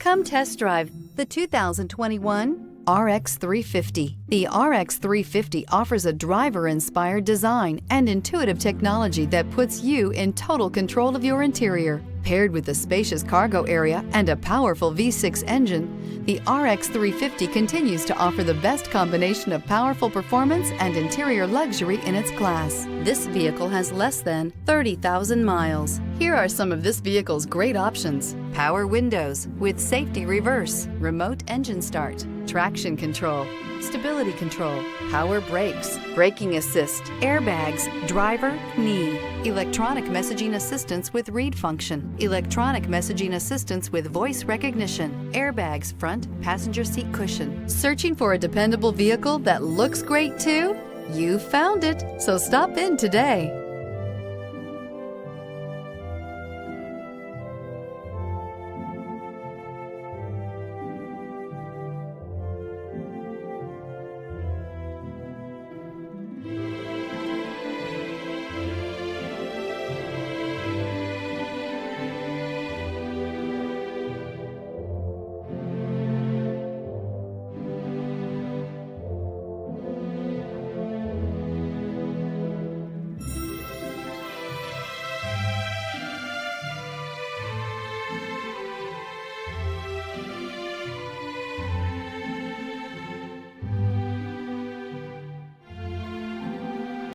Come test drive the 2021 RX 350. The RX 350 offers a driver-inspired design and intuitive technology that puts you in total control of your interior. Paired with a spacious cargo area and a powerful V6 engine, the RX 350 continues to offer the best combination of powerful performance and interior luxury in its class. This vehicle has less than 30,000 miles. Here are some of this vehicle's great options: power windows with safety reverse, remote engine start, traction control, stability control, power brakes, braking assist, airbags, driver, knee, electronic messaging assistance with read function, electronic messaging assistance with voice recognition, airbags front passenger seat cushion. Searching for a dependable vehicle that looks great too? You found it, so stop in today.